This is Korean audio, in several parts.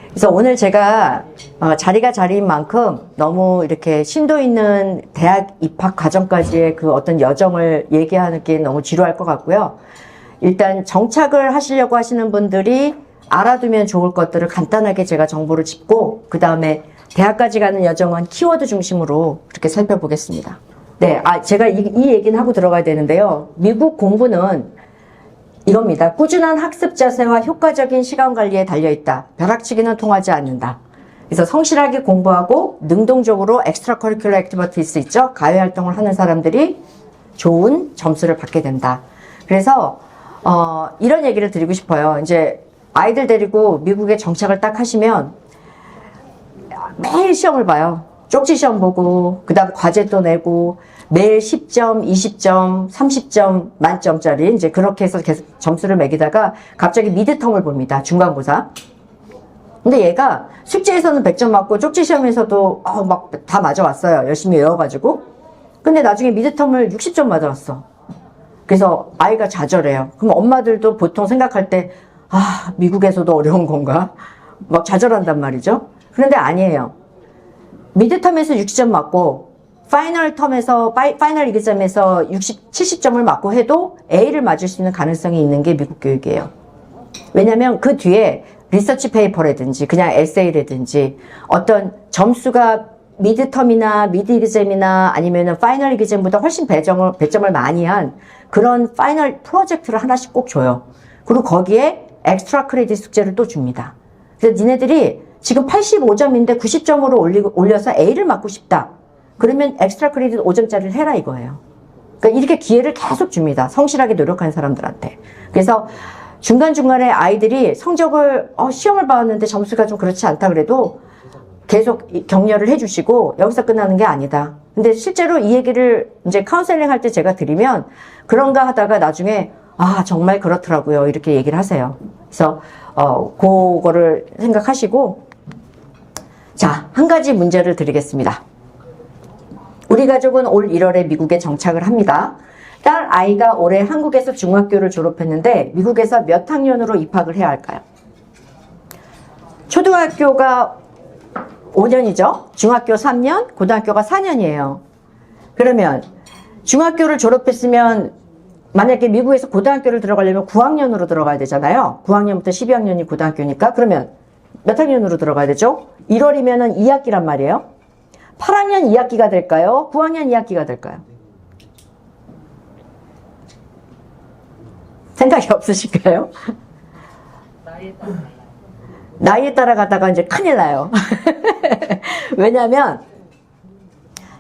그래서 오늘 제가 자리가 자리인 만큼 너무 이렇게 심도 있는 대학 입학 과정까지의 그 어떤 여정을 얘기하는 게 너무 지루할 것 같고요. 일단 정착을 하시려고 하시는 분들이 알아두면 좋을 것들을 간단하게 제가 정보를 짚고 그 다음에 대학까지 가는 여정은 키워드 중심으로 이렇게 살펴보겠습니다. 네, 제가 이 얘기는 하고 들어가야 되는데요. 미국 공부는 이겁니다. 꾸준한 학습 자세와 효과적인 시간 관리에 달려있다. 벼락치기는 통하지 않는다. 그래서 성실하게 공부하고 능동적으로 엑스트라 커리큘러 액티비티스 있죠? 가외 활동을 하는 사람들이 좋은 점수를 받게 된다. 그래서 이런 얘기를 드리고 싶어요. 이제 아이들 데리고 미국에 정착을 딱 하시면 매일 시험을 봐요. 쪽지 시험 보고 그 다음 과제도 내고 매일 10점, 20점, 30점 만점짜리 이제 그렇게 해서 계속 점수를 매기다가 갑자기 미드텀을 봅니다. 중간고사. 근데 얘가 숙제에서는 100점 맞고 쪽지 시험에서도 막 다 맞아왔어요. 열심히 외워가지고. 근데 나중에 미드텀을 60점 맞아왔어. 그래서 아이가 좌절해요. 그럼 엄마들도 보통 생각할 때 미국에서도 어려운 건가? 막 좌절한단 말이죠. 그런데 아니에요. 미드텀에서 60점 맞고 파이널 이그점에서 70점을 맞고 해도 A를 맞을 수 있는 가능성이 있는 게 미국 교육이에요. 왜냐면 그 뒤에 리서치 페이퍼라든지 그냥 에세이라든지 어떤 점수가 미드텀이나 미드 이그잼이나 아니면은 파이널 이그잼보다 훨씬 배점을 많이 한 그런 파이널 프로젝트를 하나씩 꼭 줘요. 그리고 거기에 엑스트라 크레딧 숙제를 또 줍니다. 그래서 니네들이 지금 85점인데 90점으로 올려서 A를 맞고 싶다. 그러면 엑스트라 크레딧 5점짜리를 해라 이거예요. 그러니까 이렇게 기회를 계속 줍니다. 성실하게 노력하는 사람들한테. 그래서 중간중간에 아이들이 성적을 시험을 봤는데 점수가 좀 그렇지 않다 그래도 계속 격려를 해주시고 여기서 끝나는 게 아니다. 근데 실제로 이 얘기를 이제 카운셀링 할 때 제가 드리면 그런가 하다가 나중에 정말 그렇더라고요. 이렇게 얘기를 하세요. 그래서 그거를 생각하시고 자, 한 가지 문제를 드리겠습니다. 우리 가족은 올 1월에 미국에 정착을 합니다. 딸 아이가 올해 한국에서 중학교를 졸업했는데 미국에서 몇 학년으로 입학을 해야 할까요? 초등학교가 5년이죠. 중학교 3년, 고등학교가 4년이에요. 그러면 중학교를 졸업했으면 만약에 미국에서 고등학교를 들어가려면 9학년으로 들어가야 되잖아요. 9학년부터 12학년이 고등학교니까. 그러면 몇 학년으로 들어가야 되죠? 1월이면은 2학기란 말이에요. 8학년 2학기가 될까요? 9학년 2학기가 될까요? 생각이 없으실까요? 나이에 따라 가다가 이제 큰일 나요. 왜냐면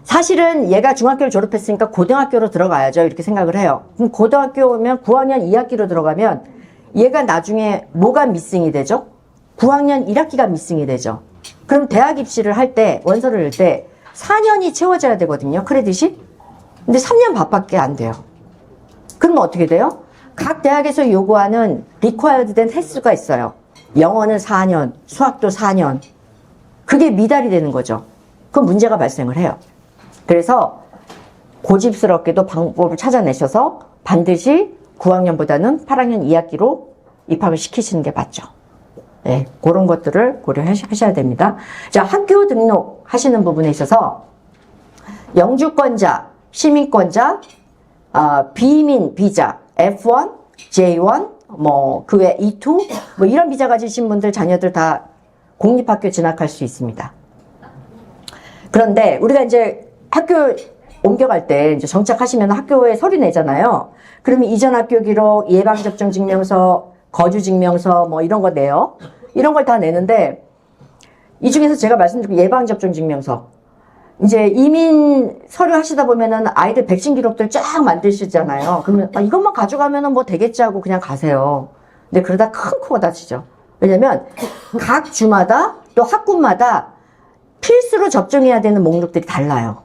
사실은 얘가 중학교를 졸업했으니까 고등학교로 들어가야죠. 이렇게 생각을 해요. 그럼 고등학교면 9학년 2학기로 들어가면 얘가 나중에 뭐가 미싱이 되죠? 9학년 1학기가 미싱이 되죠. 그럼 대학 입시를 할 때, 원서를 낼 때 4년이 채워져야 되거든요. 크레딧이. 근데 3년 반밖에 안 돼요. 그러면 어떻게 돼요? 각 대학에서 요구하는 리퀘어드 된 횟수가 있어요. 영어는 4년, 수학도 4년. 그게 미달이 되는 거죠. 그럼 문제가 발생을 해요. 그래서 고집스럽게도 방법을 찾아내셔서 반드시 9학년보다는 8학년 2학기로 입학을 시키시는 게 맞죠. 네, 그런 것들을 고려하셔야 됩니다. 자, 학교 등록 하시는 부분에 있어서 영주권자, 시민권자, 비민 비자, F1, J1, 그 외 E2, 이런 비자 가지신 분들 자녀들 다 공립학교 진학할 수 있습니다. 그런데 우리가 이제 학교 옮겨갈 때 이제 정착하시면 학교에 서류 내잖아요. 그러면 이전 학교 기록, 예방접종 증명서, 거주 증명서 이런 거 내요. 이런 걸 다 내는데 이 중에서 제가 말씀드린 예방접종 증명서 이제 이민 서류 하시다 보면은 아이들 백신 기록들 쫙 만드시잖아요. 그러면 이것만 가져가면은 되겠지 하고 그냥 가세요. 근데 그러다 큰 코가 다치죠. 왜냐면 각 주마다 또 학군마다 필수로 접종해야 되는 목록들이 달라요.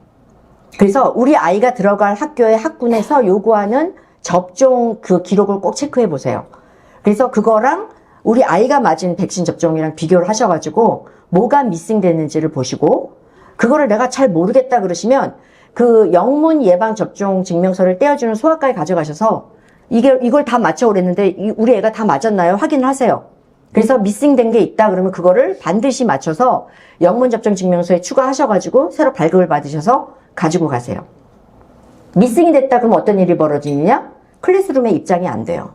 그래서 우리 아이가 들어갈 학교의 학군에서 요구하는 접종 그 기록을 꼭 체크해 보세요. 그래서 그거랑 우리 아이가 맞은 백신 접종이랑 비교를 하셔가지고 뭐가 미싱되는지를 보시고 그거를 내가 잘 모르겠다 그러시면 그 영문 예방 접종 증명서를 떼어주는 소아과에 가져가셔서 이걸 다 맞춰 그랬는데 우리 애가 다 맞았나요? 확인을 하세요. 그래서 미싱된 게 있다 그러면 그거를 반드시 맞춰서 영문 접종 증명서에 추가하셔가지고 새로 발급을 받으셔서 가지고 가세요. 미싱이 됐다 그러면 어떤 일이 벌어지느냐? 클래스룸에 입장이 안 돼요.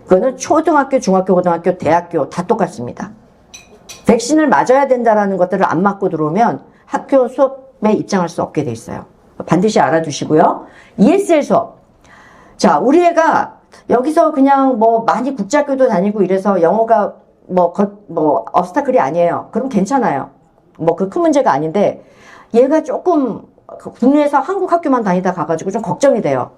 그거는 초등학교, 중학교, 고등학교, 대학교 다 똑같습니다. 백신을 맞아야 된다라는 것들을 안 맞고 들어오면 학교 수업에 입장할 수 없게 돼 있어요. 반드시 알아두시고요. ESL 수업. 자, 우리 애가 여기서 그냥 뭐 많이 국제학교도 다니고 이래서 영어가 obstacle이 아니에요. 그럼 괜찮아요. 뭐 그 큰 문제가 아닌데 얘가 조금 국내에서 한국 학교만 다니다 가가지고 좀 걱정이 돼요.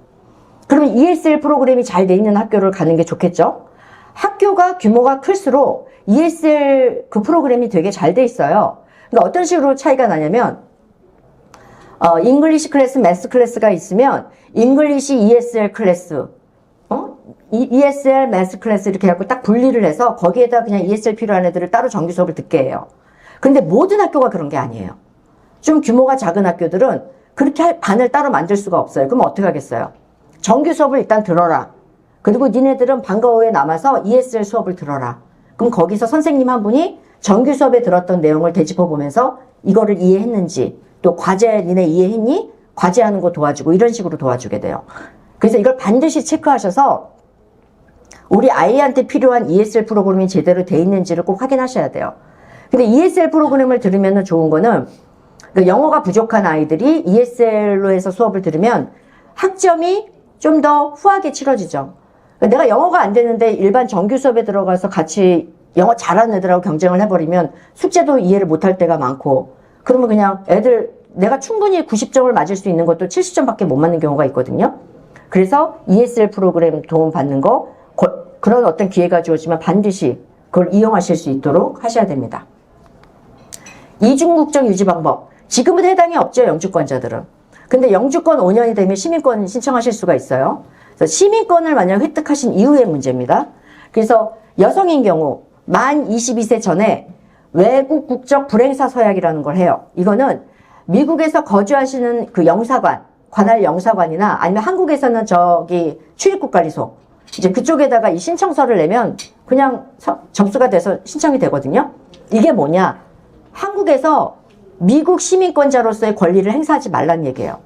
그러면 ESL 프로그램이 잘 돼 있는 학교를 가는 게 좋겠죠? 학교가 규모가 클수록 ESL 그 프로그램이 되게 잘 돼 있어요. 그러니까 어떤 식으로 차이가 나냐면 잉글리시 클래스, 매스 클래스가 있으면 잉글리시 ESL 클래스, ESL 매스 클래스 이렇게 해갖고 딱 분리를 해서 거기에다 그냥 ESL 필요한 애들을 따로 정규 수업을 듣게 해요. 그런데 모든 학교가 그런 게 아니에요. 좀 규모가 작은 학교들은 그렇게 반을 따로 만들 수가 없어요. 그럼 어떻게 하겠어요? 정규 수업을 일단 들어라. 그리고 니네들은 방과 후에 남아서 ESL 수업을 들어라. 그럼 거기서 선생님 한 분이 정규 수업에 들었던 내용을 되짚어 보면서 이거를 이해했는지, 또 과제 니네 이해했니? 과제하는 거 도와주고 이런 식으로 도와주게 돼요. 그래서 이걸 반드시 체크하셔서 우리 아이한테 필요한 ESL 프로그램이 제대로 돼 있는지를 꼭 확인하셔야 돼요. 근데 ESL 프로그램을 들으면 좋은 거는 영어가 부족한 아이들이 ESL로 해서 수업을 들으면 학점이 좀 더 후하게 치러지죠. 내가 영어가 안 되는데 일반 정규 수업에 들어가서 같이 영어 잘하는 애들하고 경쟁을 해버리면 숙제도 이해를 못할 때가 많고, 그러면 그냥 애들 내가 충분히 90점을 맞을 수 있는 것도 70점밖에 못 맞는 경우가 있거든요. 그래서 ESL 프로그램 도움 받는 거, 그런 어떤 기회가 주어지면 반드시 그걸 이용하실 수 있도록 하셔야 됩니다. 이중국적 유지 방법. 지금은 해당이 없죠, 영주권자들은. 근데 영주권 5년이 되면 시민권 신청하실 수가 있어요. 그래서 시민권을 만약 획득하신 이후의 문제입니다. 그래서 여성인 경우 만 22세 전에 외국 국적 불행사 서약이라는 걸 해요. 이거는 미국에서 거주하시는 그 영사관, 관할 영사관이나 아니면 한국에서는 저기 출입국관리소, 이제 그쪽에다가 이 신청서를 내면 그냥 접수가 돼서 신청이 되거든요. 이게 뭐냐? 한국에서 미국 시민권자로서의 권리를 행사하지 말란 얘기예요.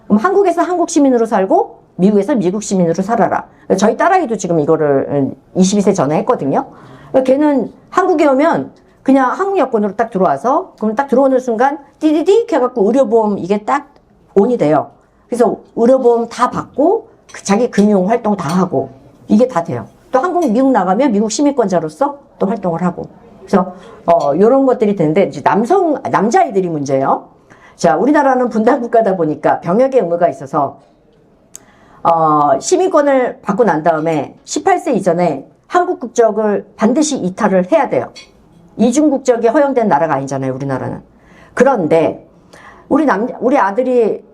그럼 한국에서 한국 시민으로 살고 미국에서 미국 시민으로 살아라. 저희 딸아이도 지금 이거를 22세 전에 했거든요. 걔는 한국에 오면 그냥 한국 여권으로 딱 들어와서, 그럼 딱 들어오는 순간 띠디디 해갖고 의료보험 이게 딱 온이 돼요. 그래서 의료보험 다 받고 자기 금융 활동 다 하고 이게 다 돼요. 또 한국, 미국 나가면 미국 시민권자로서 또 활동을 하고. 그래서 요런 것들이 되는데 이제 남자아이들이 문제예요. 자, 우리나라는 분단 국가다 보니까 병역의 의무가 있어서 시민권을 받고 난 다음에 18세 이전에 한국 국적을 반드시 이탈을 해야 돼요. 이중 국적이 허용된 나라가 아니잖아요, 우리나라는. 그런데 우리 아들이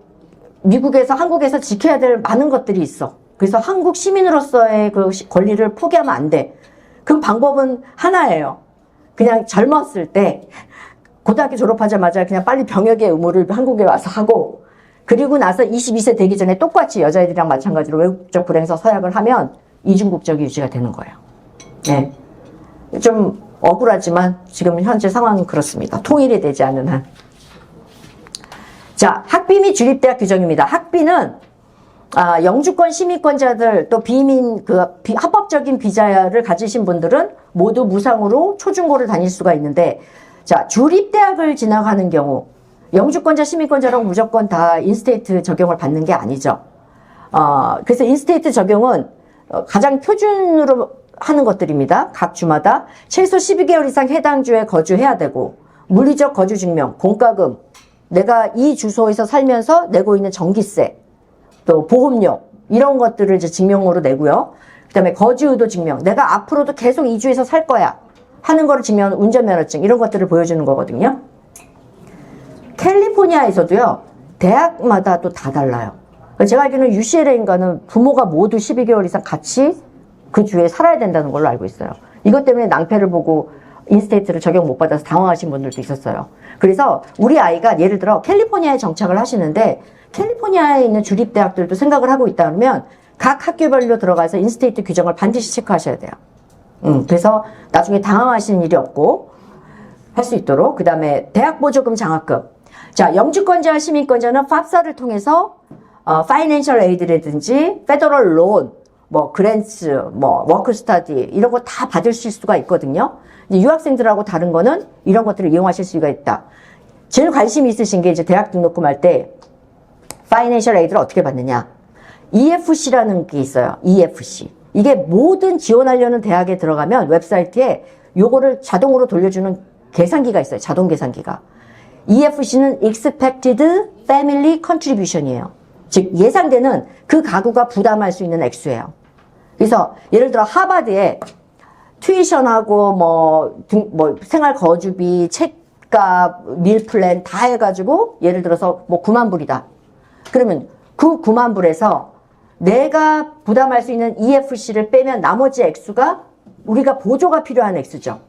미국에서 한국에서 지켜야 될 많은 것들이 있어. 그래서 한국 시민으로서의 그 권리를 포기하면 안 돼. 그 방법은 하나예요. 그냥 젊었을 때 고등학교 졸업하자마자 그냥 빨리 병역의 의무를 한국에 와서 하고, 그리고 나서 22세 되기 전에 똑같이 여자애들이랑 마찬가지로 외국적 불행사 서약을 하면 이중국적이 유지가 되는 거예요. 네. 좀 억울하지만 지금 현재 상황은 그렇습니다. 통일이 되지 않는 한. 자, 학비 및 주립대학 규정입니다. 학비는 영주권 시민권자들, 또 합법적인 비자를 가지신 분들은 모두 무상으로 초중고를 다닐 수가 있는데, 자, 주립대학을 진학하는 경우 영주권자 시민권자랑 무조건 다 인스테이트 적용을 받는 게 아니죠. 그래서 인스테이트 적용은 가장 표준으로 하는 것들입니다. 각 주마다 최소 12개월 이상 해당 주에 거주해야 되고, 물리적 거주 증명, 공과금, 내가 이 주소에서 살면서 내고 있는 전기세, 또 보험료, 이런 것들을 이제 증명으로 내고요. 그 다음에 거주 의도 증명, 내가 앞으로도 계속 이 주에서 살 거야 하는 거를 증명하는 운전면허증, 이런 것들을 보여주는 거거든요. 캘리포니아에서도요, 대학마다 또 다 달라요. 제가 알기로는 UCLA인가는 부모가 모두 12개월 이상 같이 그 주에 살아야 된다는 걸로 알고 있어요. 이것 때문에 낭패를 보고 인스테이트를 적용 못 받아서 당황하신 분들도 있었어요. 그래서 우리 아이가 예를 들어 캘리포니아에 정착을 하시는데, 캘리포니아에 있는 주립대학들도 생각을 하고 있다 그러면 각 학교별로 들어가서 인스테이트 규정을 반드시 체크하셔야 돼요. 그래서 나중에 당황하시는 일이 없고 할 수 있도록. 그 다음에 대학 보조금 장학금. 자, 영주권자, 시민권자는 팝사를 통해서 파이낸셜 에이드라든지 페더럴 론, 뭐 그랜츠, 뭐 워크 스터디 이런 거 다 받으실 수가 있거든요. 이제 유학생들하고 다른 거는 이런 것들을 이용하실 수가 있다. 제일 관심이 있으신 게 이제 대학 등록금 할 때 파이낸셜 에이드를 어떻게 받느냐. EFC라는 게 있어요. EFC. 이게 모든 지원하려는 대학에 들어가면 웹사이트에 요거를 자동으로 돌려주는 계산기가 있어요. 자동 계산기가. EFC는 Expected Family Contribution이에요. 즉 예상되는 그 가구가 부담할 수 있는 액수예요. 그래서 예를 들어 하버드에 튜이션하고 뭐 생활 거주비, 책값, 밀플랜 다 해가지고 예를 들어서 뭐 9만 불이다. 그러면 그 9만 불에서 내가 부담할 수 있는 EFC를 빼면 나머지 액수가 우리가 보조가 필요한 액수죠.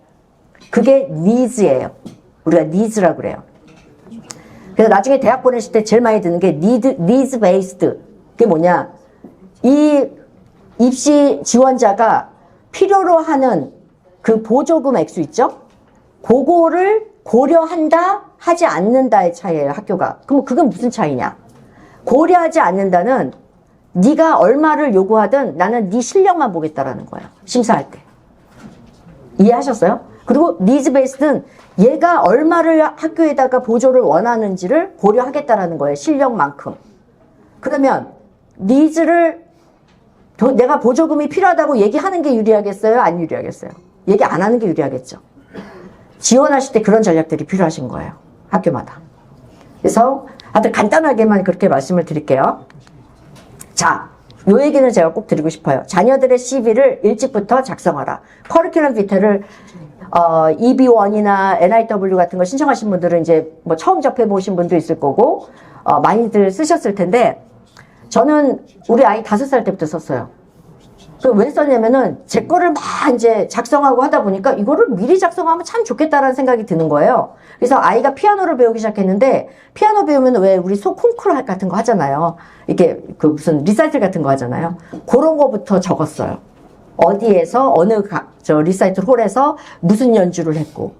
그게 needs예요. 우리가 needs라고 그래요. 그래서 나중에 대학 보내실 때 제일 많이 드는 게 needs based. 그게 뭐냐? 이 입시 지원자가 필요로 하는 그 보조금 액수 있죠? 그거를 고려한다, 하지 않는다의 차이예요, 학교가. 그럼 그건 무슨 차이냐? 고려하지 않는다는 네가 얼마를 요구하든 나는 네 실력만 보겠다라는 거예요. 심사할 때. 이해하셨어요? 그리고 니즈 베이스는 얘가 얼마를 학교에다가 보조를 원하는지를 고려하겠다라는 거예요. 실력만큼. 그러면 니즈를 내가 보조금이 필요하다고 얘기하는 게 유리하겠어요? 안 유리하겠어요? 얘기 안 하는 게 유리하겠죠. 지원하실 때 그런 전략들이 필요하신 거예요. 학교마다. 그래서 하여튼 간단하게만 그렇게 말씀을 드릴게요. 자, 요 얘기는 제가 꼭 드리고 싶어요. 자녀들의 CV를 일찍부터 작성하라. 커리큘럼 비테를 EB1이나 NIW 같은 거 신청하신 분들은 이제 뭐 처음 접해보신 분도 있을 거고 많이들 쓰셨을 텐데 저는 우리 아이 5살 때부터 썼어요. 그 왜 썼냐면은 제 거를 막 이제 작성하고 하다 보니까 이거를 미리 작성하면 참 좋겠다라는 생각이 드는 거예요. 그래서 아이가 피아노를 배우기 시작했는데 피아노 배우면 왜 우리 콩쿠르 같은 거 하잖아요. 이게 그 무슨 리사이틀 같은 거 하잖아요. 그런 거부터 적었어요. 어디에서 어느 리사이틀 홀에서 무슨 연주를 했고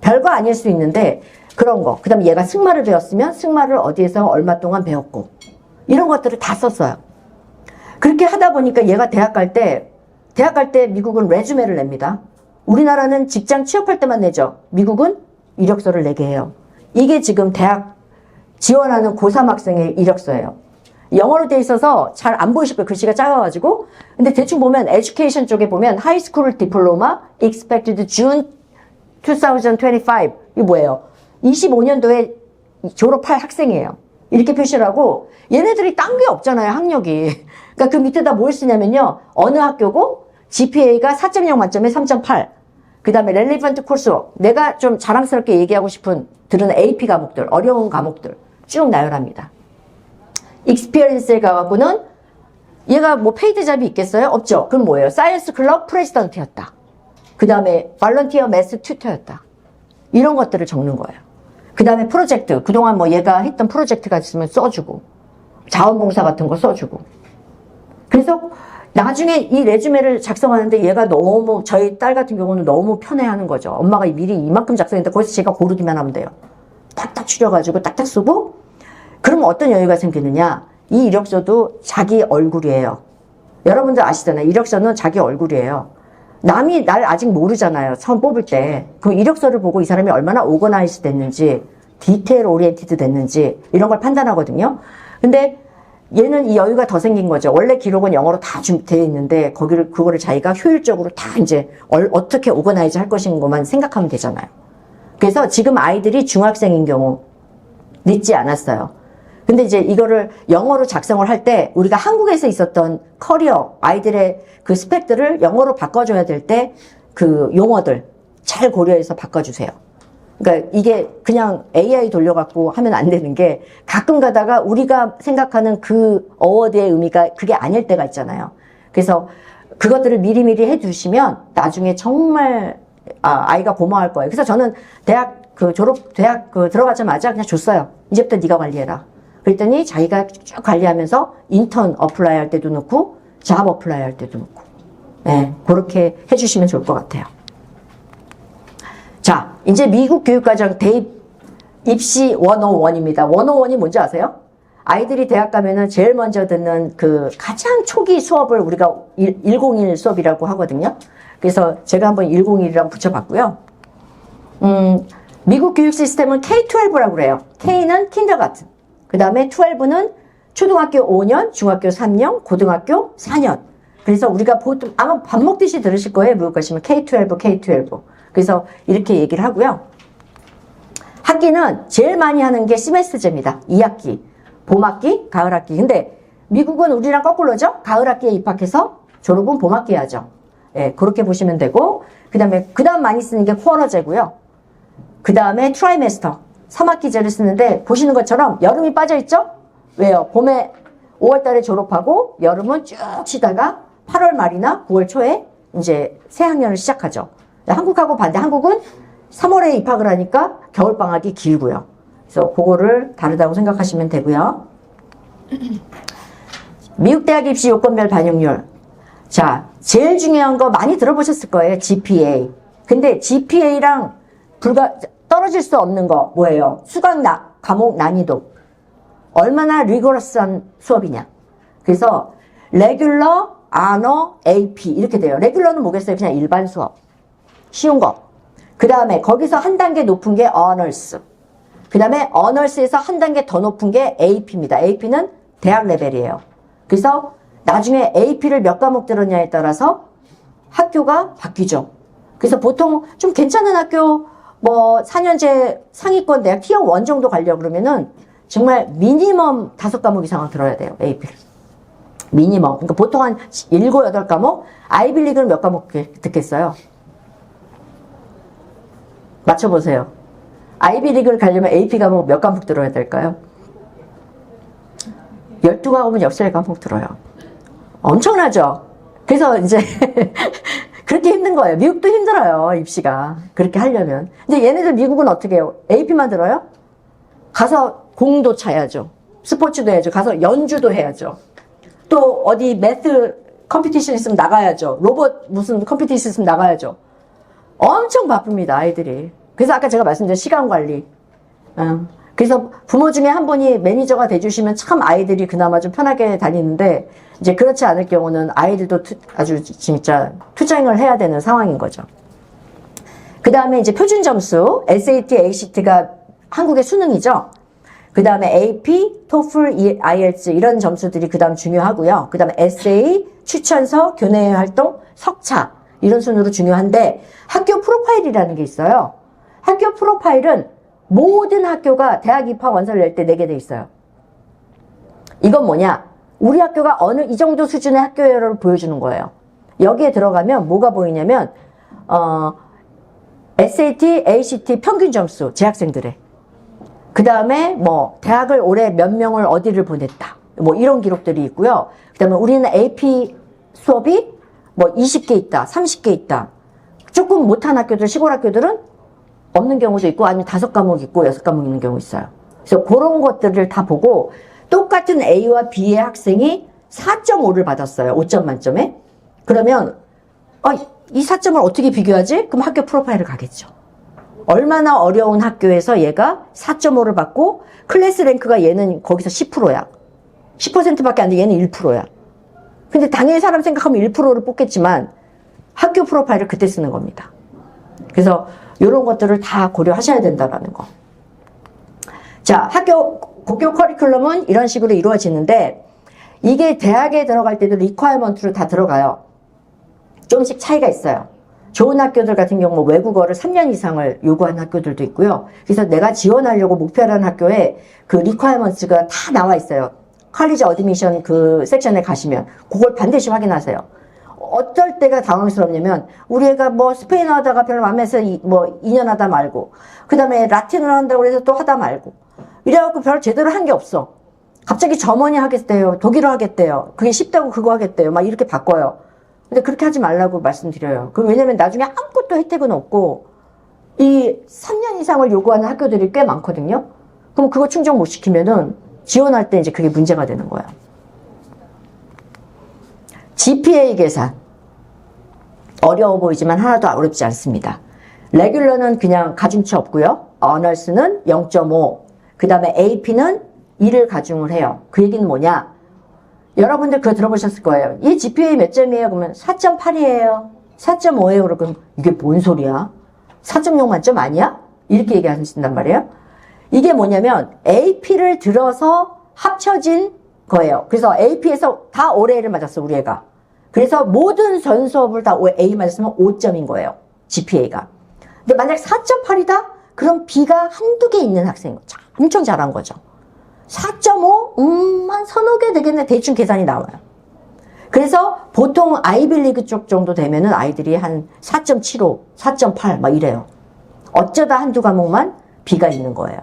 별거 아닐 수 있는데 그런 거. 그 다음에 얘가 승마를 배웠으면 승마를 어디에서 얼마 동안 배웠고 이런 것들을 다 썼어요. 그렇게 하다 보니까 얘가 대학 갈 때 미국은 레주메를 냅니다. 우리나라는 직장 취업할 때만 내죠. 미국은 이력서를 내게 해요. 이게 지금 대학 지원하는 고3 학생의 이력서예요. 영어로 돼 있어서 잘 안 보이실 거예요. 글씨가 작아가지고. 근데 대충 보면 에듀케이션 쪽에 보면 하이스쿨 디플로마 expected June 2025 이게 뭐예요? 25년도에 졸업할 학생이에요. 이렇게 표시를 하고 얘네들이 딴 게 없잖아요. 학력이. 그러니까 그 밑에다 뭘 쓰냐면요. 어느 학교고 GPA가 4.0 만점에 3.8. 그 다음에 relevant coursework. 내가 좀 자랑스럽게 얘기하고 싶은 들은 AP 과목들, 어려운 과목들 쭉 나열합니다. experience에 가갖고는 얘가 뭐 페이드 잡이 있겠어요? 없죠. 그럼 뭐예요? 사이언스 클럽 프레지던트였다. 그 다음에 발런티어 매스 튜터였다. 이런 것들을 적는 거예요. 그 다음에 프로젝트. 그동안 뭐 얘가 했던 프로젝트가 있으면 써주고 자원봉사 같은 거 써주고. 그래서 나중에 이 레주메를 작성하는데 얘가 너무 저희 딸 같은 경우는 너무 편해하는 거죠. 엄마가 미리 이만큼 작성했는데 거기서 제가 고르기만 하면 돼요. 딱딱 추려가지고 딱딱 쓰고 그러면 어떤 여유가 생기느냐. 이 이력서도 자기 얼굴이에요. 여러분들 아시잖아요. 이력서는 자기 얼굴이에요. 남이 날 아직 모르잖아요. 처음 뽑을 때. 그 이력서를 보고 이 사람이 얼마나 오거나이즈 됐는지, 디테일 오리엔티드 됐는지 이런 걸 판단하거든요. 근데 얘는 이 여유가 더 생긴 거죠. 원래 기록은 영어로 다 되어 있는데 그거를 자기가 효율적으로 다 이제 어떻게 오거나이즈 할 것인 것만 생각하면 되잖아요. 그래서 지금 아이들이 중학생인 경우 늦지 않았어요. 근데 이제 이거를 영어로 작성을 할 때 우리가 한국에서 있었던 커리어 아이들의 그 스펙들을 영어로 바꿔줘야 될 때 그 용어들 잘 고려해서 바꿔주세요. 그러니까 이게 그냥 AI 돌려갖고 하면 안 되는 게 가끔 가다가 우리가 생각하는 그 어워드의 의미가 그게 아닐 때가 있잖아요. 그래서 그것들을 미리미리 해두시면 나중에 정말 아이가 고마워할 거예요. 그래서 저는 대학 들어가자마자 그냥 줬어요. 이제부터 네가 관리해라. 그랬더니 자기가 쭉 관리하면서 인턴 어플라이 할 때도 넣고 잡 어플라이 할 때도 넣고 네, 그렇게 해주시면 좋을 것 같아요. 자, 이제 미국 교육과정 대입 입시 101입니다. 101이 뭔지 아세요? 아이들이 대학 가면은 제일 먼저 듣는 그 가장 초기 수업을 우리가 101 수업이라고 하거든요. 그래서 제가 한번 101이라고 붙여봤고요. 미국 교육 시스템은 K-12라고 그래요. K는 kindergarten. 그 다음에 12는 초등학교 5년, 중학교 3년, 고등학교 4년. 그래서 우리가 보통 아마 밥 먹듯이 들으실 거예요. 미국 가시면 K-12, K-12. 그래서 이렇게 얘기를 하고요. 학기는 제일 많이 하는 게 시메스터제입니다. 2학기. 봄학기, 가을학기. 근데 미국은 우리랑 거꾸로죠? 가을학기에 입학해서 졸업은 봄학기에 하죠. 예, 그렇게 보시면 되고, 그 다음 많이 쓰는 게 쿼러제고요. 그 다음에 트라이메스터. 3학기제를 쓰는데, 보시는 것처럼 여름이 빠져있죠? 왜요? 봄에 5월 달에 졸업하고, 여름은 쭉 쉬다가 8월 말이나 9월 초에 이제 새 학년을 시작하죠. 한국하고 반대. 한국은 3월에 입학을 하니까 겨울방학이 길고요. 그래서 그거를 다르다고 생각하시면 되고요. 미국 대학 입시 요건별 반영률. 자, 제일 중요한 거 많이 들어보셨을 거예요. GPA. 근데 GPA랑 떨어질 수 없는 거 뭐예요? 수강 과목 난이도. 얼마나 리거러스한 수업이냐. 그래서 레귤러, 아너, AP 이렇게 돼요. 레귤러는 뭐겠어요? 그냥 일반 수업. 쉬운 거. 그 다음에 거기서 한 단계 높은 게 어너스. 그 다음에 어너스에서 한 단계 더 높은 게 AP입니다. AP는 대학 레벨이에요. 그래서 나중에 AP를 몇 과목 들었냐에 따라서 학교가 바뀌죠. 그래서 보통 좀 괜찮은 학교, 뭐 4년제 상위권 대학 티어 1 정도 가려고 그러면은 정말 미니멈 5과목 이상은 들어야 돼요. AP를. 미니멈. 그러니까 보통 한 7, 8과목? 아이빌리그는 몇 과목 듣겠어요? 맞춰보세요. 아이비리그를 가려면 AP 과목 몇 과목 들어야 될까요? 12과목은 역사의 과목 들어요. 엄청나죠? 그래서 이제 그렇게 힘든 거예요. 미국도 힘들어요. 입시가. 그렇게 하려면. 근데 얘네들 미국은 어떻게 해요? AP만 들어요? 가서 공도 차야죠. 스포츠도 해야죠. 가서 연주도 해야죠. 또 어디 매트 컴피티션 있으면 나가야죠. 로봇 무슨 컴피티션 있으면 나가야죠. 엄청 바쁩니다. 아이들이. 그래서 아까 제가 말씀드린 시간 관리. 그래서 부모 중에 한 분이 매니저가 돼주시면 참 아이들이 그나마 좀 편하게 다니는데 이제 그렇지 않을 경우는 아이들도 아주 진짜 투쟁을 해야 되는 상황인 거죠. 그 다음에 이제 표준 점수 SAT, ACT가 한국의 수능이죠. 그 다음에 AP, TOEFL, IELTS 이런 점수들이 그 다음 중요하고요. 그 다음에 에세이, 추천서, 교내 활동, 석차 이런 순으로 중요한데 학교 프로파일이라는 게 있어요. 학교 프로파일은 모든 학교가 대학 입학 원서를 낼 때 내게 돼 있어요. 이건 뭐냐? 우리 학교가 어느 이 정도 수준의 학교를 보여주는 거예요. 여기에 들어가면 뭐가 보이냐면 SAT, ACT 평균 점수 재학생들의 그 다음에 뭐 대학을 올해 몇 명을 어디를 보냈다 뭐 이런 기록들이 있고요. 그 다음에 우리는 AP 수업이 뭐 20개 있다 30개 있다. 조금 못한 학교들 시골 학교들은 없는 경우도 있고 아니면 5과목 있고 6과목 있는 경우 있어요. 그래서 그런 것들을 다 보고 똑같은 A와 B의 학생이 4.5를 받았어요. 5점 만점에. 그러면 이 4점을 어떻게 비교하지? 그럼 학교 프로파일을 가겠죠. 얼마나 어려운 학교에서 얘가 4.5를 받고 클래스 랭크가 얘는 거기서 10%야. 10%밖에 안 돼. 얘는 1%야. 근데 당연히 사람 생각하면 1%를 뽑겠지만 학교 프로파일을 그때 쓰는 겁니다. 그래서 이런 것들을 다 고려하셔야 된다라는 거. 자, 고교 커리큘럼은 이런 식으로 이루어지는데 이게 대학에 들어갈 때도 리ኳ어먼트로 다 들어가요. 조금씩 차이가 있어요. 좋은 학교들 같은 경우 외국어를 3년 이상을 요구하는 학교들도 있고요. 그래서 내가 지원하려고 목표하는 학교에 그 리ኳ어먼트가 다 나와 있어요. 컬리지 어드미션 그 섹션에 가시면 그걸 반드시 확인하세요. 어떨 때가 당황스럽냐면 우리 애가 뭐 스페인어 하다가 별로 마음에 들어서 뭐 2년 하다 말고 그 다음에 라틴어를 한다고 해서 또 하다 말고 이래갖고 별 제대로 한 게 없어. 갑자기 저머니 하겠대요. 독일어 하겠대요. 그게 쉽다고 그거 하겠대요. 막 이렇게 바꿔요. 근데 그렇게 하지 말라고 말씀드려요. 왜냐면 나중에 아무것도 혜택은 없고 이 3년 이상을 요구하는 학교들이 꽤 많거든요. 그럼 그거 충족 못 시키면은 지원할 때 이제 그게 문제가 되는 거야. GPA 계산. 어려워 보이지만 하나도 어렵지 않습니다. 레귤러는 그냥 가중치 없고요. 어널스는 0.5, 그 다음에 AP는 2를 가중을 해요. 그 얘기는 뭐냐? 여러분들 그거 들어보셨을 거예요. 이 GPA 몇 점이에요? 그러면 4.8이에요. 4.5예요. 그러면 이게 뭔 소리야? 4.0 만점 아니야? 이렇게 얘기하신단 말이에요. 이게 뭐냐면 AP를 들어서 합쳐진 거예요. 그래서 AP에서 다 올해를 맞았어, 우리 애가. 그래서 모든 전 수업을 다 A 맞았으면 5점인 거예요. GPA가. 근데 만약 4.8이다? 그럼 B가 한두 개 있는 학생인 거죠. 엄청 잘한 거죠. 4.5? 한 서너 개 되겠네. 대충 계산이 나와요. 그래서 보통 아이빌리그 쪽 정도 되면은 아이들이 한 4.75, 4.8 막 이래요. 어쩌다 한두 과목만 B가 있는 거예요.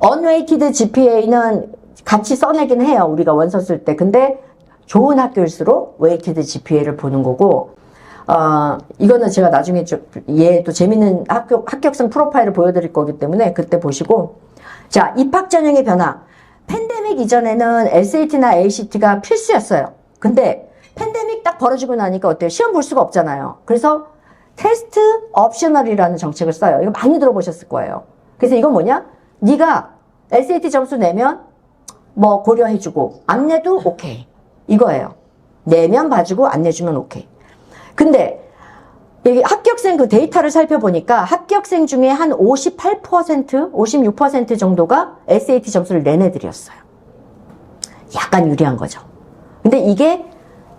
언웨이티드 GPA는 같이 써내긴 해요. 우리가 원서 쓸 때. 근데 좋은 학교일수록 웨이티드 GPA를 보는 거고, 이거는 제가 나중에 얘 또 재밌는 합격생 프로파일을 보여드릴 거기 때문에 그때 보시고. 자, 입학 전형의 변화. 팬데믹 이전에는 SAT나 ACT가 필수였어요. 근데 팬데믹 딱 벌어지고 나니까 어때요? 시험 볼 수가 없잖아요. 그래서 테스트 옵셔널이라는 정책을 써요. 이거 많이 들어보셨을 거예요. 그래서 이건 뭐냐? 네가 SAT 점수 내면 뭐 고려해주고 안 내도 오케이. 이거예요. 내면 봐주고 안 내주면 오케이. 근데 여기 합격생 그 데이터를 살펴보니까 합격생 중에 한 58%, 56% 정도가 SAT 점수를 낸 애들이었어요. 약간 유리한 거죠. 근데 이게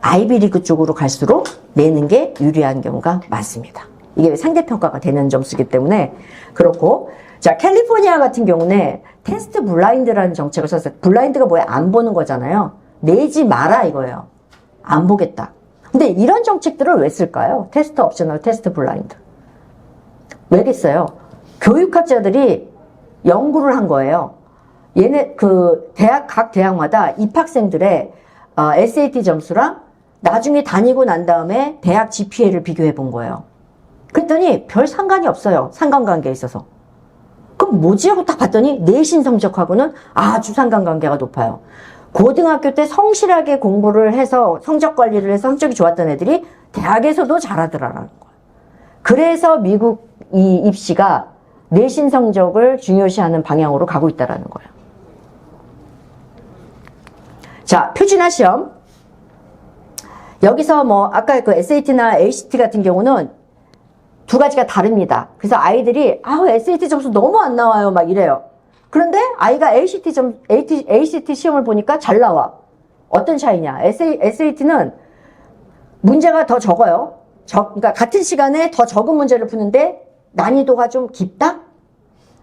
아이비리그 쪽으로 갈수록 내는 게 유리한 경우가 많습니다. 이게 상대평가가 되는 점수이기 때문에 그렇고, 자, 캘리포니아 같은 경우는 테스트 블라인드라는 정책을 썼어요. 블라인드가 뭐야? 안 보는 거잖아요. 내지 마라 이거예요. 안 보겠다. 근데 이런 정책들을 왜 쓸까요? 테스트 옵셔널, 테스트 블라인드. 왜겠어요? 교육학자들이 연구를 한 거예요. 얘네 각 대학마다 입학생들의 SAT 점수랑 나중에 다니고 난 다음에 대학 GPA를 비교해 본 거예요. 그랬더니 별 상관이 없어요. 상관관계에 있어서. 그럼 뭐지? 하고 딱 봤더니 내신 성적하고는 아주 상관관계가 높아요. 고등학교 때 성실하게 공부를 해서 성적 관리를 해서 성적이 좋았던 애들이 대학에서도 잘하더라라는 거예요. 그래서 미국 이 입시가 내신 성적을 중요시하는 방향으로 가고 있다는 거예요. 자, 표준화 시험. 여기서 뭐 아까 그 SAT나 ACT 같은 경우는 두 가지가 다릅니다. 그래서 아이들이 SAT 점수 너무 안 나와요 막 이래요. 그런데 아이가 ACT 시험을 보니까 잘 나와. 어떤 차이냐? SAT는 문제가 더 적어요. 그러니까 같은 시간에 더 적은 문제를 푸는데 난이도가 좀 깊다?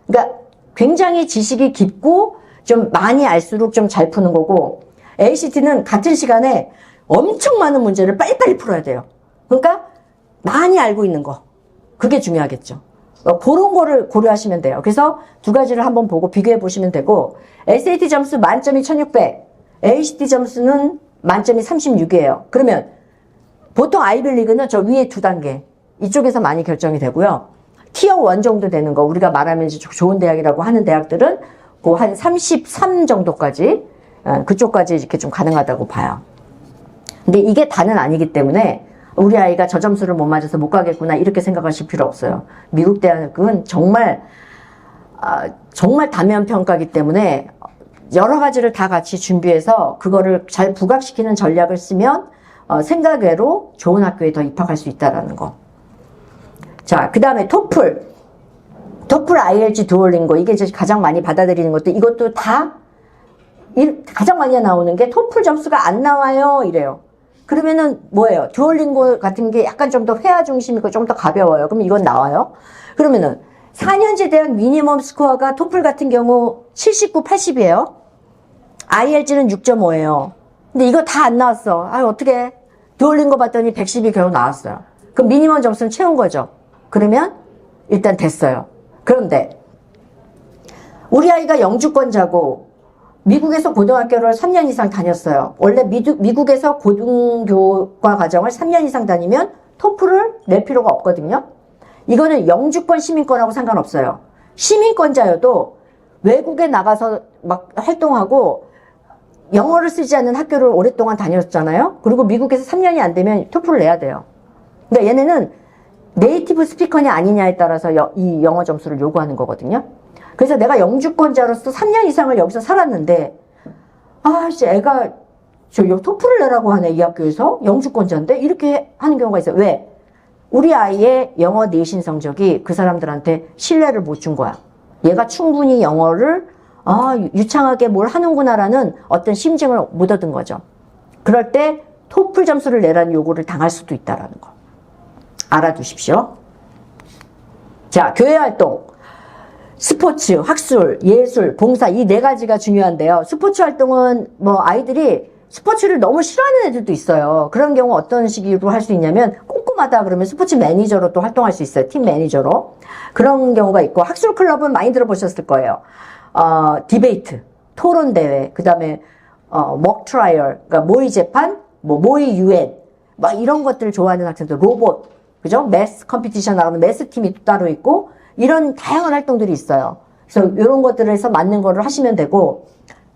그러니까 굉장히 지식이 깊고 좀 많이 알수록 좀 잘 푸는 거고, ACT는 같은 시간에 엄청 많은 문제를 빨리빨리 풀어야 돼요. 그러니까 많이 알고 있는 거. 그게 중요하겠죠. 그런 거를 고려하시면 돼요. 그래서 두 가지를 한번 보고 비교해 보시면 되고, SAT 점수 만점이 1600, ACT 점수는 만점이 36이에요. 그러면 보통 아이빌리그는 저 위에 두 단계, 이쪽에서 많이 결정이 되고요. 티어 1 정도 되는 거, 우리가 말하면 이제 좋은 대학이라고 하는 대학들은 그 한 33 정도까지, 그쪽까지 이렇게 좀 가능하다고 봐요. 근데 이게 다는 아니기 때문에 우리 아이가 저 점수를 못 맞아서 못 가겠구나 이렇게 생각하실 필요 없어요. 미국 대학은 정말 다면 평가이기 때문에 여러 가지를 다 같이 준비해서 그거를 잘 부각시키는 전략을 쓰면 생각외로 좋은 학교에 더 입학할 수 있다는 거. 자, 그 다음에 토플, IELTS, 두올링고, 이게 이제 가장 많이 받아들이는 것도, 이것도 다 가장 많이 나오는 게 토플 점수가 안 나와요 이래요. 그러면은 뭐예요? 두올링고 같은 게 약간 좀 더 회화 중심이고 좀 더 가벼워요. 그럼 이건 나와요? 그러면은 4년제 대학 미니멈 스코어가 토플 같은 경우 79, 80이에요. IELTS는 6.5예요. 근데 이거 다 안 나왔어. 어떻게? 두올링고 봤더니 110이 겨우 나왔어요. 그럼 미니멈 점수는 채운 거죠. 그러면 일단 됐어요. 그런데 우리 아이가 영주권자고 미국에서 고등학교를 3년 이상 다녔어요. 원래 미국에서 고등교과 과정을 3년 이상 다니면 토플을 낼 필요가 없거든요. 이거는 영주권 시민권하고 상관없어요. 시민권자여도 외국에 나가서 막 활동하고 영어를 쓰지 않는 학교를 오랫동안 다녔잖아요. 그리고 미국에서 3년이 안 되면 토플을 내야 돼요. 그러니까 얘네는 네이티브 스피커냐 아니냐에 따라서 이 영어 점수를 요구하는 거거든요. 그래서 내가 영주권자로서 3년 이상을 여기서 살았는데 이제 애가 저 토플을 내라고 하네 이 학교에서 영주권자인데 이렇게 하는 경우가 있어요. 왜? 우리 아이의 영어 내신 성적이 그 사람들한테 신뢰를 못 준 거야. 얘가 충분히 영어를 유창하게 뭘 하는구나라는 어떤 심증을 못 얻은 거죠. 그럴 때 토플 점수를 내라는 요구를 당할 수도 있다라는 거 알아두십시오. 자, 교회 활동, 스포츠, 학술, 예술, 봉사 이 네 가지가 중요한데요. 스포츠 활동은 뭐 아이들이 스포츠를 너무 싫어하는 애들도 있어요. 그런 경우 어떤 식으로 할 수 있냐면 꼼꼼하다 그러면 스포츠 매니저로 또 활동할 수 있어요. 팀 매니저로. 그런 경우가 있고 학술 클럽은 많이 들어보셨을 거예요. 디베이트, 토론 대회, 그 다음에 mock trial, 그러니까 모의 재판, 모의 유엔, 막 이런 것들을 좋아하는 학생들, 로봇, 그죠? 매스 컴피티션 나가면 매스 팀이 따로 있고 이런 다양한 활동들이 있어요. 그래서 이런 것들에서 맞는 거를 하시면 되고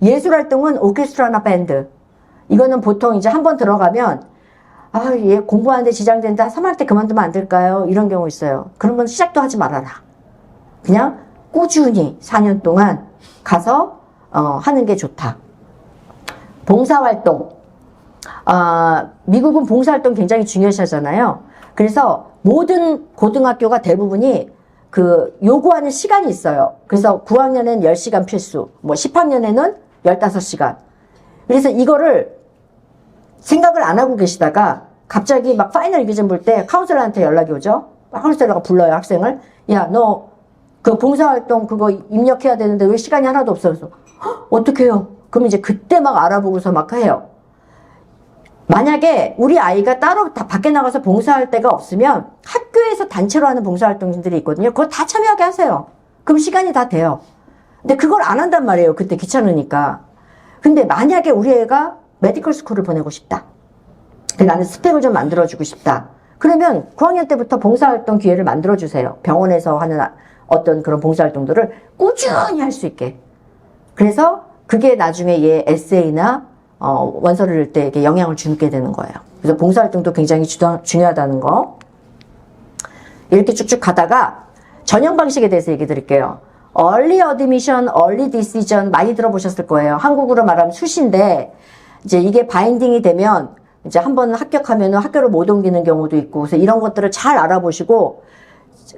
예술 활동은 오케스트라나 밴드 이거는 보통 이제 한번 들어가면 얘 공부하는데 지장된다. 3학 때 그만두면 안 될까요? 이런 경우 있어요. 그러면 시작도 하지 말아라. 그냥 꾸준히 4년 동안 가서 하는 게 좋다. 봉사활동. 미국은 봉사활동 굉장히 중요시 하잖아요. 그래서 모든 고등학교가 대부분이 요구하는 시간이 있어요. 그래서 9학년에는 10시간 필수, 10학년에는 15시간. 그래서 이거를 생각을 안 하고 계시다가 갑자기 막 파이널 리비전 볼 때 카운셀러한테 연락이 오죠. 카운셀러가 불러요, 학생을. 야, 너 그 봉사활동 그거 입력해야 되는데 왜 시간이 하나도 없어? 그래서 어떡해요? 그럼 이제 그때 막 알아보고서 막 해요. 만약에 우리 아이가 따로 다 밖에 나가서 봉사할 데가 없으면 학교에서 단체로 하는 봉사활동들이 있거든요. 그거 다 참여하게 하세요. 그럼 시간이 다 돼요. 근데 그걸 안 한단 말이에요. 그때 귀찮으니까. 근데 만약에 우리 애가 메디컬 스쿨을 보내고 싶다. 나는 스펙을 좀 만들어주고 싶다. 그러면 9학년 때부터 봉사활동 기회를 만들어주세요. 병원에서 하는 어떤 그런 봉사활동들을 꾸준히 할 수 있게. 그래서 그게 나중에 얘 에세이나 원서를 낼 때 이렇게 영향을 주게 되는 거예요. 그래서 봉사활동도 굉장히 중요하다는 거. 이렇게 쭉쭉 가다가 전형 방식에 대해서 얘기 드릴게요. Early Admission, Early Decision 많이 들어보셨을 거예요. 한국으로 말하면 수시인데 이제 이게 바인딩이 되면 이제 한번 합격하면 학교를 못 옮기는 경우도 있고 그래서 이런 것들을 잘 알아보시고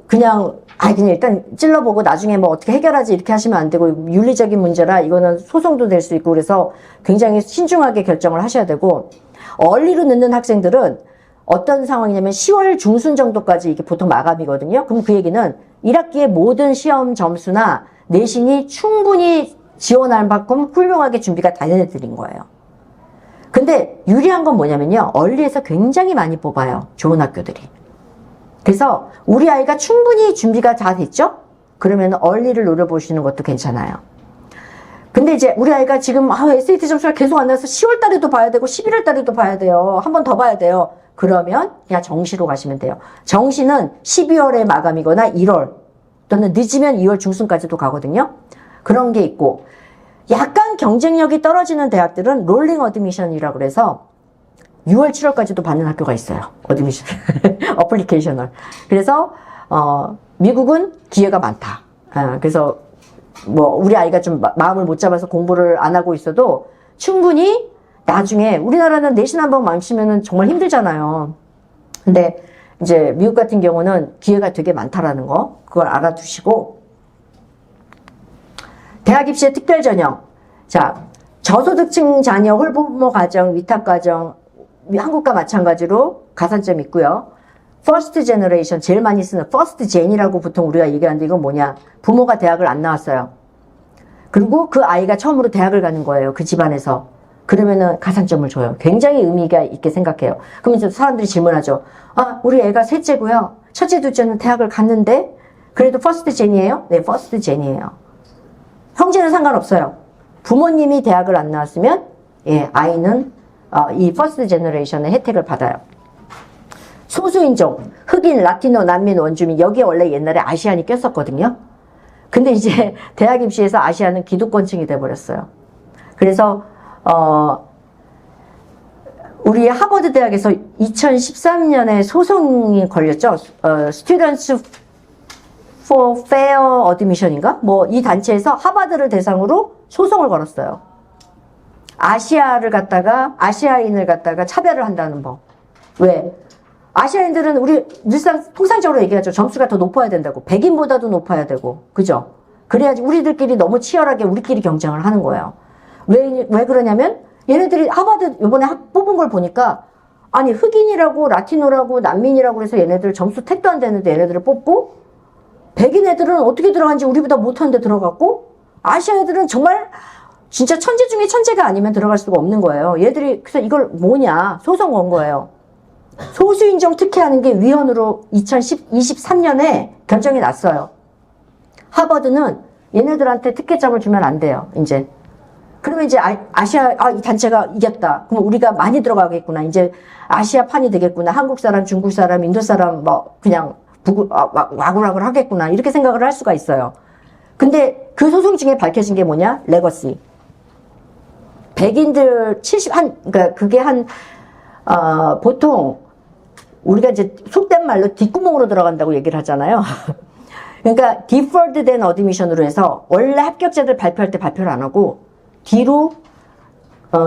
그냥 일단 찔러보고 나중에 뭐 어떻게 해결하지 이렇게 하시면 안 되고 윤리적인 문제라 이거는 소송도 될 수 있고 그래서 굉장히 신중하게 결정을 하셔야 되고 얼리로 넣는 학생들은 어떤 상황이냐면 10월 중순 정도까지 이게 보통 마감이거든요. 그럼 그 얘기는 1학기의 모든 시험 점수나 내신이 충분히 지원할 만큼 훌륭하게 준비가 다 해드린 거예요. 근데 유리한 건 뭐냐면요. 얼리에서 굉장히 많이 뽑아요. 좋은 학교들이. 그래서 우리 아이가 충분히 준비가 다 됐죠? 그러면 얼리를 노려보시는 것도 괜찮아요. 근데 이제 우리 아이가 지금 SAT 점수가 계속 안 나와서 10월 달에도 봐야 되고 11월 달에도 봐야 돼요. 한 번 더 봐야 돼요. 그러면 그냥 정시로 가시면 돼요. 정시는 12월에 마감이거나 1월 또는 늦으면 2월 중순까지도 가거든요. 그런 게 있고 약간 경쟁력이 떨어지는 대학들은 롤링 어드미션이라고 그래서 6월, 7월까지도 받는 학교가 있어요. 어드미션. 어플리케이션을. 그래서 미국은 기회가 많다. 그래서 뭐 우리 아이가 좀 마음을 못 잡아서 공부를 안 하고 있어도 충분히 나중에 우리나라는 내신 한번 망치면은 정말 힘들잖아요. 근데 이제 미국 같은 경우는 기회가 되게 많다라는 거 그걸 알아두시고 대학 입시의 특별 전형. 자, 저소득층 자녀 홀부모 가정, 위탁 가정 한국과 마찬가지로 가산점 있고요. 퍼스트 제너레이션 제일 많이 쓰는 퍼스트 젠이라고 보통 우리가 얘기하는데 이건 뭐냐? 부모가 대학을 안 나왔어요. 그리고 그 아이가 처음으로 대학을 가는 거예요. 그 집안에서. 그러면은 가산점을 줘요. 굉장히 의미가 있게 생각해요. 그러면 이제 사람들이 질문하죠. 우리 애가 셋째고요. 첫째, 둘째는 대학을 갔는데 그래도 퍼스트 젠이에요? 네, 퍼스트 젠이에요. 형제는 상관없어요. 부모님이 대학을 안 나왔으면 아이는 이 퍼스트 제너레이션의 혜택을 받아요. 소수인종, 흑인, 라티노, 난민, 원주민 여기에 원래 옛날에 아시안이 꼈었거든요. 근데 이제 대학 입시에서 아시안은 기득권층이 돼버렸어요. 그래서 우리 하버드 대학에서 2013년에 소송이 걸렸죠. Students for Fair Admission인가? 뭐 이 단체에서 하버드를 대상으로 소송을 걸었어요. 아시아인을 갖다가 차별을 한다는 법. 왜? 아시아인들은 우리 통상적으로 얘기하죠. 점수가 더 높아야 된다고. 백인보다도 높아야 되고. 그죠? 그래야지 우리들끼리 너무 치열하게 우리끼리 경쟁을 하는 거예요. 왜 그러냐면 얘네들이 하버드 이번에 뽑은 걸 보니까 아니 흑인이라고 라티노라고 난민이라고 해서 얘네들 점수 택도 안 되는데 얘네들을 뽑고 백인 애들은 어떻게 들어간지 우리보다 못하는데 들어갔고 아시아 애들은 정말 진짜 천재 중에 천재가 아니면 들어갈 수가 없는 거예요. 얘들이 그래서 이걸 뭐냐 소송 건 거예요. 소수인종 특혜하는 게 위헌으로 2023년에 결정이 났어요. 하버드는 얘네들한테 특혜점을 주면 안 돼요. 이제 그러면 이제 이 단체가 이겼다. 그럼 우리가 많이 들어가겠구나. 이제 아시아판이 되겠구나. 한국 사람, 중국 사람, 인도 사람 뭐 그냥 와글와글 하겠구나. 이렇게 생각을 할 수가 있어요. 근데 그 소송 중에 밝혀진 게 뭐냐? 레거시. 백인들 그러니까 그게 보통 우리가 이제 속된 말로 뒷구멍으로 들어간다고 얘기를 하잖아요. 그러니까 deferred then admission으로 해서 원래 합격자들 발표할 때 발표를 안 하고 뒤로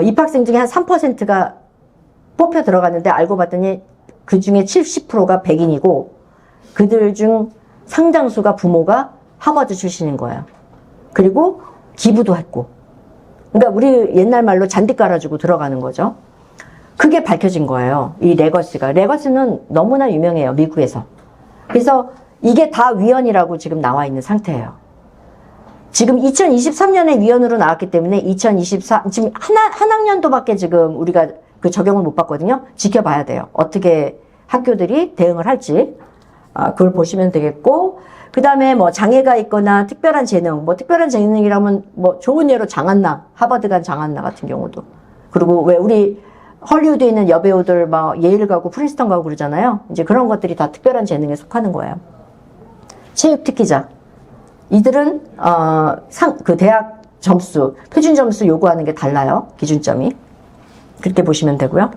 입학생 중에 한 3%가 뽑혀 들어갔는데 알고 봤더니 그 중에 70%가 백인이고 그들 중 상당수가 부모가 하버드 출신인 거예요. 그리고 기부도 했고. 그러니까 우리 옛날 말로 잔디 깔아주고 들어가는 거죠. 그게 밝혀진 거예요. 이 레거시가. 레거시는 너무나 유명해요. 미국에서. 그래서 이게 다 위헌이라고 지금 나와 있는 상태예요. 지금 2023년에 위헌으로 나왔기 때문에 지금 한 학년도밖에 지금 우리가 그 적용을 못 받거든요. 지켜봐야 돼요. 어떻게 학교들이 대응을 할지. 그걸 보시면 되겠고, 그 다음에 뭐 장애가 있거나 특별한 재능, 뭐 특별한 재능이라면 뭐 좋은 예로 장한나, 하버드 간 장한나 같은 경우도. 그리고 왜 우리 헐리우드에 있는 여배우들 막 예일 가고 프린스턴 가고 그러잖아요. 이제 그런 것들이 다 특별한 재능에 속하는 거예요. 체육 특기자. 이들은 그 대학 점수, 표준 점수 요구하는 게 달라요. 기준점이. 그렇게 보시면 되고요.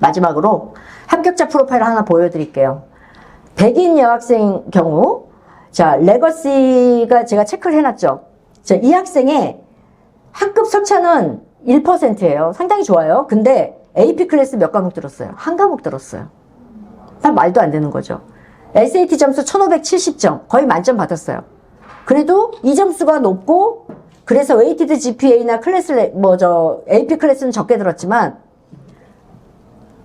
마지막으로 합격자 프로파일을 하나 보여드릴게요. 백인 여학생 경우, 자, 레거시가 제가 체크를 해놨죠. 자, 이 학생의 학급 소차는 1%예요. 상당히 좋아요. 근데 AP 클래스 몇 과목 들었어요? 한 과목 들었어요. 말도 안 되는 거죠. SAT 점수 1570점. 거의 만점 받았어요. 그래도 이 점수가 높고, 그래서 웨이티드 GPA나 AP 클래스는 적게 들었지만,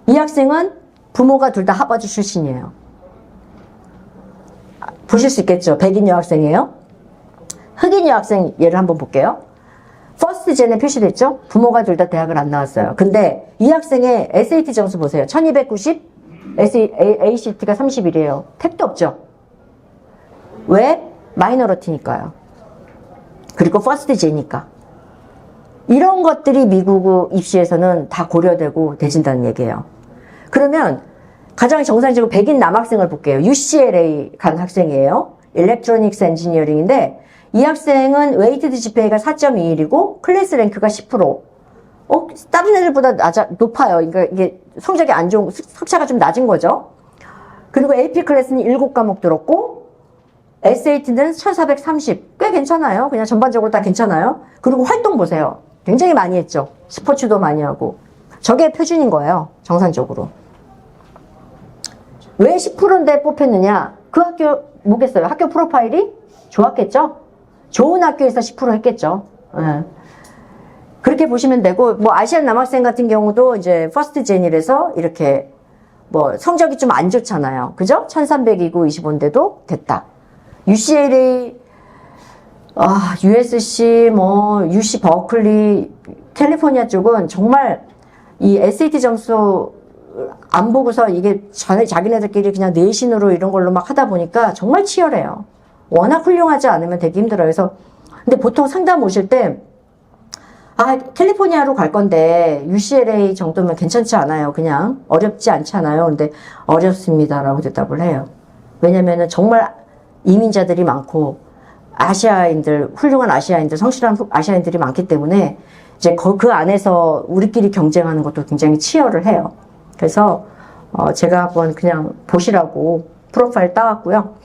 이 학생은 부모가 둘 다 하버드 출신이에요. 보실 수 있겠죠? 백인 여학생이에요. 흑인 여학생 예를 한번 볼게요. 퍼스트 젠에 표시됐죠? 부모가 둘 다 대학을 안 나왔어요. 근데 이 학생의 SAT 점수 보세요. 1290, ACT가 31이에요. 택도 없죠? 왜? 마이너리티니까요. 그리고 퍼스트 젠이니까. 이런 것들이 미국 입시에서는 다 고려되고 되진다는 얘기예요. 그러면 가장 정상적으로 백인 남학생을 볼게요. UCLA 간 학생이에요. 일렉트로닉스 엔지니어링인데 이 학생은 웨이티드 GPA가 4.21이고 클래스 랭크가 10%. 다른 애들보다 높아요. 그러니까 이게 성적이 안 좋은, 석차가 좀 낮은 거죠. 그리고 AP 클래스는 7과목 들었고 SAT는 1430. 꽤 괜찮아요. 그냥 전반적으로 다 괜찮아요. 그리고 활동 보세요. 굉장히 많이 했죠. 스포츠도 많이 하고. 저게 표준인 거예요. 정상적으로. 왜 10%인데 뽑혔느냐? 그 학교 뭐겠어요? 학교 프로파일이 좋았겠죠? 좋은 학교에서 10% 했겠죠. 네. 그렇게 보시면 되고, 뭐 아시안 남학생 같은 경우도 이제 퍼스트 젠이라서 이렇게 뭐 성적이 좀 안 좋잖아요. 그죠? 1300이고 25인데도 됐다. UCLA, USC, UC 버클리, 캘리포니아 쪽은 정말 이 SAT 점수 안 보고서 이게 자기네들끼리 그냥 내신으로 이런 걸로 막 하다 보니까 정말 치열해요. 워낙 훌륭하지 않으면 되게 힘들어요. 그래서 근데 보통 상담 오실 때 캘리포니아로 갈 건데 UCLA 정도면 괜찮지 않아요. 그냥 어렵지 않지 않아요. 근데 어렵습니다라고 대답을 해요. 왜냐면은 정말 이민자들이 많고 아시아인들, 훌륭한 아시아인들, 성실한 아시아인들이 많기 때문에 이제 그 안에서 우리끼리 경쟁하는 것도 굉장히 치열을 해요. 그래서 제가 한번 그냥 보시라고 프로파일 따왔고요.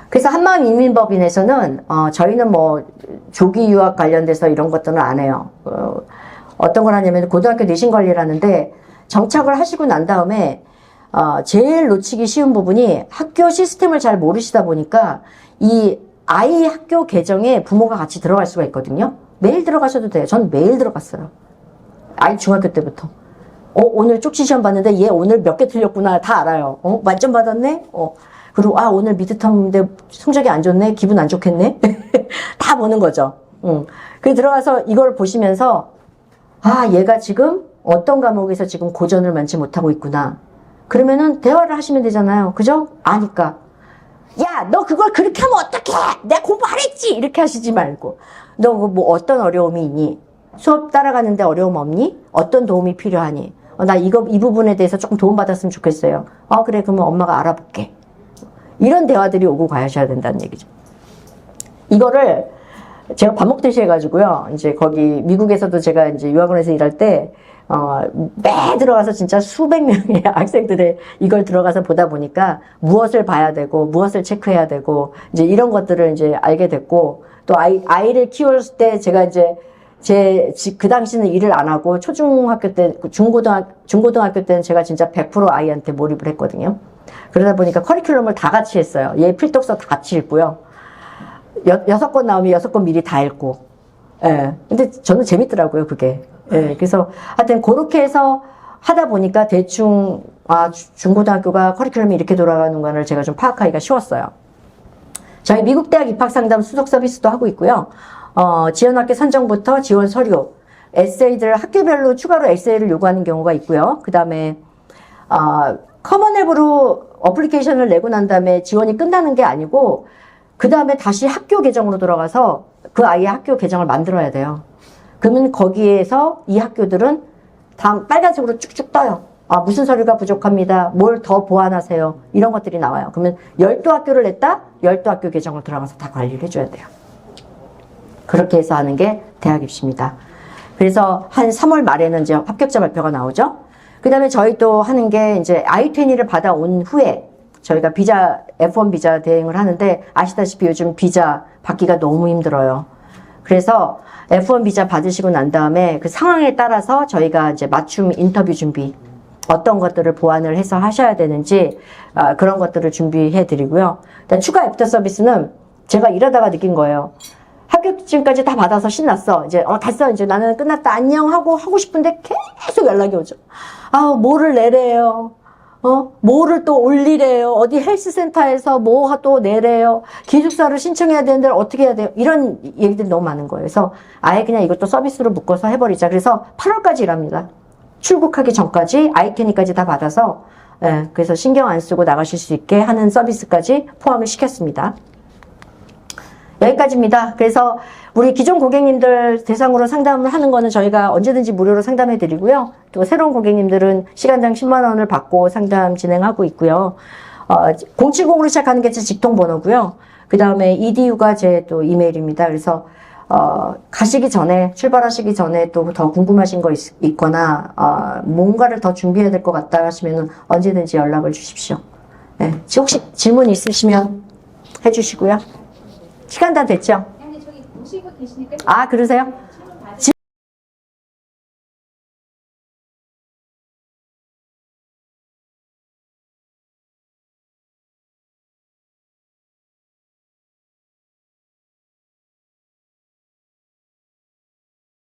그래서 한마음인민법인에서는 저희는 뭐 조기 유학 관련돼서 이런 것들은 안 해요. 어떤 걸 하냐면 고등학교 내신 관리를 하는데 정착을 하시고 난 다음에 제일 놓치기 쉬운 부분이 학교 시스템을 잘 모르시다 보니까 이 아이 학교 계정에 부모가 같이 들어갈 수가 있거든요. 매일 들어가셔도 돼요. 전 매일 들어갔어요. 아이 중학교 때부터. 오늘 쪽지 시험 봤는데 얘 오늘 몇 개 틀렸구나 다 알아요. 만점 받았네? 그리고 오늘 미드텀인데 성적이 안 좋네? 기분 안 좋겠네? 다 보는 거죠. 그래서 들어가서 이걸 보시면서 얘가 지금 어떤 과목에서 지금 고전을 많지 못하고 있구나. 그러면은 대화를 하시면 되잖아요. 그죠? 아니까. 야, 너 그걸 그렇게 하면 어떡해! 내가 공부 안 했지! 이렇게 하시지 말고. 너 뭐 어떤 어려움이 있니? 수업 따라가는데 어려움 없니? 어떤 도움이 필요하니? 나 이 부분에 대해서 조금 도움받았으면 좋겠어요. 그래, 그러면 엄마가 알아볼게. 이런 대화들이 오고 가셔야 된다는 얘기죠. 이거를 제가 밥 먹듯이 해가지고요. 이제 거기 미국에서도 제가 이제 유학원에서 일할 때, 매 들어가서 진짜 수백 명의 학생들의 이걸 들어가서 보다 보니까 무엇을 봐야 되고, 무엇을 체크해야 되고, 이제 이런 것들을 이제 알게 됐고, 또 아이를 키울 때 제가 이제 그 당시는 일을 안 하고 초중학교 때, 중고등학교 때는 제가 진짜 100% 아이한테 몰입을 했거든요. 그러다 보니까 커리큘럼을 다 같이 했어요. 얘 필독서 다 같이 읽고요. 6권 나오면 6권 미리 다 읽고. 예. 근데 저는 재밌더라고요, 그게. 예. 그래서 하여튼 그렇게 해서 하다 보니까 대충, 중고등학교가 커리큘럼이 이렇게 돌아가는 거를 제가 좀 파악하기가 쉬웠어요. 저희 미국 대학 입학 상담 수석 서비스도 하고 있고요. 지원학교 선정부터 지원 서류, 에세이들 학교별로 추가로 에세이를 요구하는 경우가 있고요. 그 다음에, 커먼 앱으로 어플리케이션을 내고 난 다음에 지원이 끝나는 게 아니고, 그 다음에 다시 학교 계정으로 들어가서 그 아이의 학교 계정을 만들어야 돼요. 그러면 거기에서 이 학교들은 빨간색으로 쭉쭉 떠요. 무슨 서류가 부족합니다. 뭘 더 보완하세요. 이런 것들이 나와요. 그러면 12학교를 냈다? 12학교 계정을 들어가서 다 관리를 해줘야 돼요. 그렇게 해서 하는 게 대학 입시입니다. 그래서 한 3월 말에는 이제 합격자 발표가 나오죠. 그 다음에 저희 또 하는 게 이제 I-20를 받아온 후에 저희가 F1 비자 대행을 하는데 아시다시피 요즘 비자 받기가 너무 힘들어요. 그래서 F1 비자 받으시고 난 다음에 그 상황에 따라서 저희가 이제 맞춤 인터뷰 준비, 어떤 것들을 보완을 해서 하셔야 되는지, 그런 것들을 준비해 드리고요. 추가 애프터 서비스는 제가 일하다가 느낀 거예요. 합격증까지 다 받아서 신났어. 이제, 됐어. 이제 나는 끝났다. 안녕 하고 싶은데 계속 연락이 오죠. 뭐를 내래요. 뭐를 또 올리래요. 어디 헬스센터에서 뭐 또 내래요. 기숙사를 신청해야 되는데 어떻게 해야 돼요. 이런 얘기들이 너무 많은 거예요. 그래서 아예 그냥 이것도 서비스로 묶어서 해버리자. 그래서 8월까지 일합니다. 출국하기 전까지 I-20까지 다 받아서, 그래서 신경 안 쓰고 나가실 수 있게 하는 서비스까지 포함을 시켰습니다. 여기까지입니다. 그래서 우리 기존 고객님들 대상으로 상담을 하는 거는 저희가 언제든지 무료로 상담해 드리고요. 또 새로운 고객님들은 시간당 10만 원을 받고 상담 진행하고 있고요. 070으로 시작하는 게 제 직통 번호고요. 그 다음에 EDU가 제 또 이메일입니다. 그래서 가시기 전에, 출발하시기 전에 또 더 궁금하신 거 있거나 뭔가를 더 준비해야 될 것 같다 하시면 언제든지 연락을 주십시오. 혹시 질문 있으시면 해주시고요. 시간 다 됐죠? 근데 저기 보시고 계시니까. 그러세요?